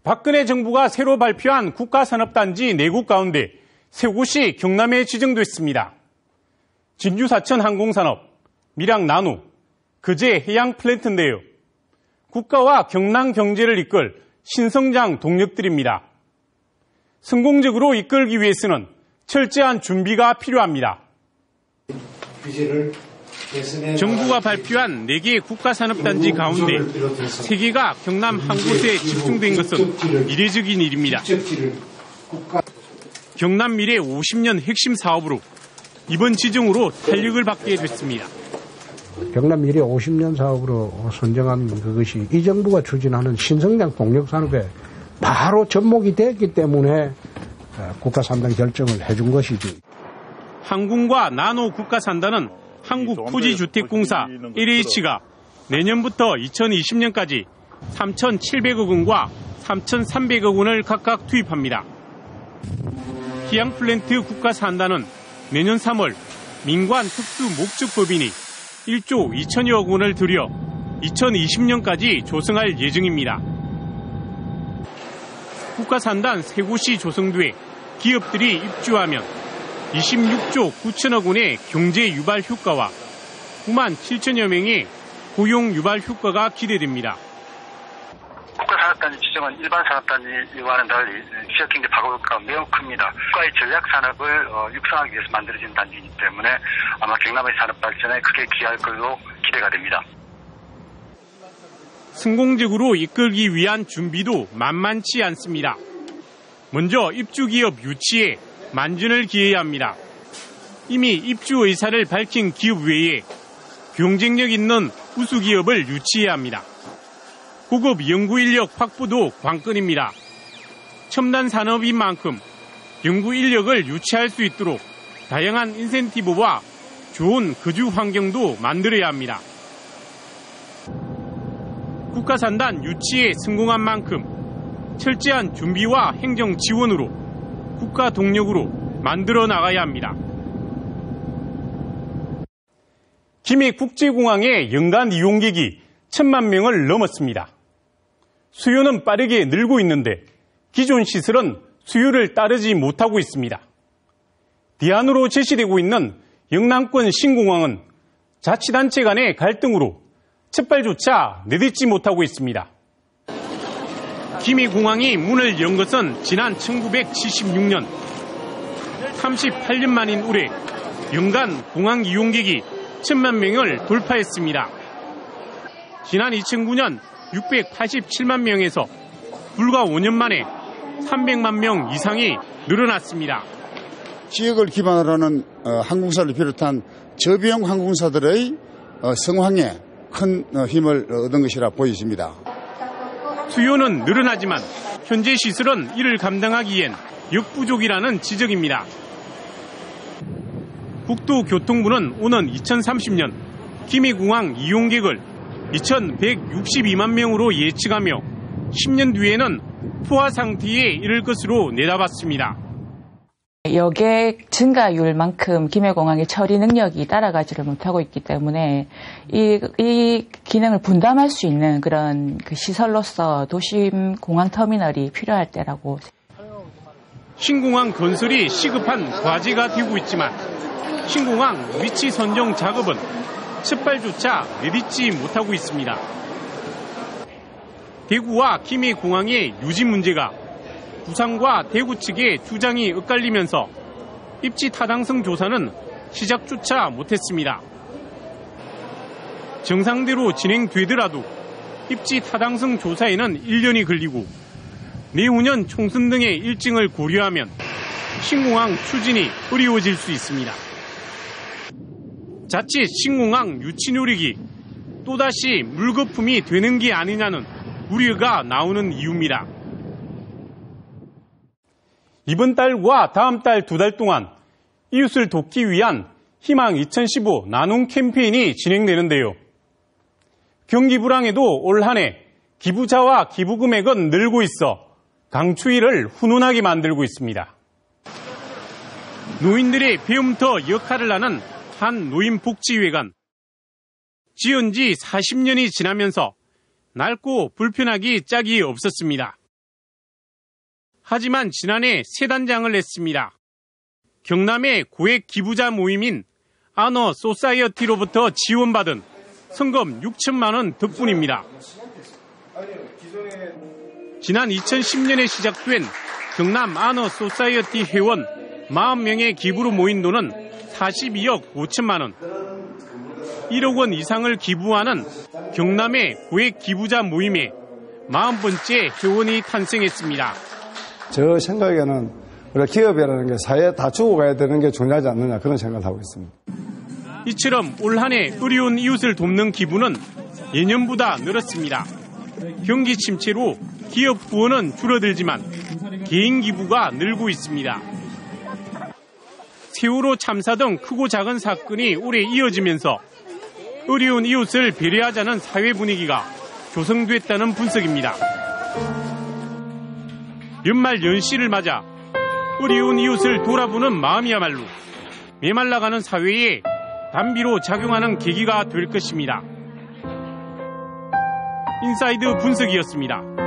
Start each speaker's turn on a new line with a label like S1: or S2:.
S1: 박근혜 정부가 새로 발표한 국가산업단지 4곳 가운데 3곳이 경남에 지정됐습니다. 진주사천 항공산업, 밀양 나누, 거제 해양 플랜트인데요. 국가와 경남 경제를 이끌 신성장 동력들입니다. 성공적으로 이끌기 위해서는 철저한 준비가 필요합니다. 정부가 발표한 4개 국가산업단지 가운데 3개가 경남 한 곳에 집중된 것은 이례적인 일입니다. 경남 미래 50년 핵심 사업으로 이번 지정으로 탄력을 받게 됐습니다.
S2: 경남 미래 50년 사업으로 선정한 그것이 이 정부가 추진하는 신성장 동력 산업에 바로 접목이 됐기 때문에 국가산단 결정을 해준 것이지.
S1: 항공과 나노 국가산단은 한국토지주택공사 LH가 내년부터 2020년까지 3,700억 원과 3,300억 원을 각각 투입합니다. 해양플랜트 국가산단은 내년 3월 민관 특수목적법인이 1조 2천여억 원을 들여 2020년까지 조성할 예정입니다. 국가산단 3곳이 조성돼 기업들이 입주하면 26조 9천억 원의 경제 유발 효과와 9만 7천여 명의 고용 유발 효과가 기대됩니다.
S3: 국가산업단지 지정은 일반 산업단지와는 달리 지역경제 파급효과가 매우 큽니다. 국가의 전략산업을 육성하기 위해서 만들어진 단지이기 때문에 아마 경남의 산업 발전에 크게 기여할 걸로 기대가 됩니다.
S1: 성공적으로 이끌기 위한 준비도 만만치 않습니다. 먼저 입주기업 유치에 만전을 기해야 합니다. 이미 입주 의사를 밝힌 기업 외에 경쟁력 있는 우수기업을 유치해야 합니다. 고급 연구인력 확보도 관건입니다. 첨단 산업인 만큼 연구인력을 유치할 수 있도록 다양한 인센티브와 좋은 거주 환경도 만들어야 합니다. 국가산단 유치에 성공한 만큼 철저한 준비와 행정 지원으로 국가 동력으로 만들어 나가야 합니다. 김해국제공항의 연간 이용객이 1,000만 명을 넘었습니다. 수요는 빠르게 늘고 있는데 기존 시설은 수요를 따르지 못하고 있습니다. 대안으로 제시되고 있는 영남권 신공항은 자치단체 간의 갈등으로 첫발조차 내딛지 못하고 있습니다. 김해공항이 문을 연 것은 지난 1976년 38년 만인 올해 연간 공항 이용객이 1,000만 명을 돌파했습니다. 지난 2009년 687만 명에서 불과 5년 만에 300만 명 이상이 늘어났습니다.
S4: 지역을 기반으로 하는 항공사를 비롯한 저비용 항공사들의 성황에 큰 힘을 얻은 것이라 보여집니다.
S1: 수요는 늘어나지만 현재 시설은 이를 감당하기엔 역부족이라는 지적입니다. 국토교통부는 오는 2030년 김해공항 이용객을 2,162만 명으로 예측하며 10년 뒤에는 포화 상태에 이를 것으로 내다봤습니다.
S5: 여객 증가율만큼 김해공항의 처리 능력이 따라가지를 못하고 있기 때문에 이 기능을 분담할 수 있는 그런 그 시설로서 도심 공항 터미널이 필요할 때라고.
S1: 신공항 건설이 시급한 과제가 되고 있지만 신공항 위치 선정 작업은 첫발조차 내딛지 못하고 있습니다. 대구와 김해공항의 유지 문제가 부산과 대구 측의 주장이 엇갈리면서 입지 타당성 조사는 시작조차 못했습니다. 정상대로 진행되더라도 입지 타당성 조사에는 1년이 걸리고 내후년 총선 등의 일정을 고려하면 신공항 추진이 어려워질 수 있습니다. 자칫 신공항 유치 노력이 또다시 물거품이 되는 게 아니냐는 우려가 나오는 이유입니다. 이번 달과 다음 달 2달 동안 이웃을 돕기 위한 희망 2015 나눔 캠페인이 진행되는데요. 경기 불황에도 올 한 해 기부자와 기부 금액은 늘고 있어 강추위를 훈훈하게 만들고 있습니다. 노인들의 배움터 역할을 하는 한 노인복지회관. 지은 지 40년이 지나면서 낡고 불편하기 짝이 없었습니다. 하지만 지난해 새 단장을 냈습니다. 경남의 고액 기부자 모임인 아너 소사이어티로부터 지원받은 성금 6천만 원 덕분입니다. 지난 2010년에 시작된 경남 아너 소사이어티 회원 40명의 기부로 모인 돈은 42억 5천만 원. 1억 원 이상을 기부하는 경남의 고액 기부자 모임에 40번째 회원이 탄생했습니다.
S6: 저 생각에는 우리 기업이라는 게 사회에 다 주고 가야 되는 게 중요하지 않느냐 그런 생각을 하고 있습니다.
S1: 이처럼 올 한 해 어려운 이웃을 돕는 기부는 예년보다 늘었습니다. 경기 침체로 기업 후원은 줄어들지만 개인 기부가 늘고 있습니다. 세월호 참사 등 크고 작은 사건이 오래 이어지면서 어려운 이웃을 배려하자는 사회 분위기가 조성됐다는 분석입니다. 연말 연시를 맞아 어려운 이웃을 돌아보는 마음이야말로 메말라가는 사회에 단비로 작용하는 계기가 될 것입니다. 인사이드 분석이었습니다.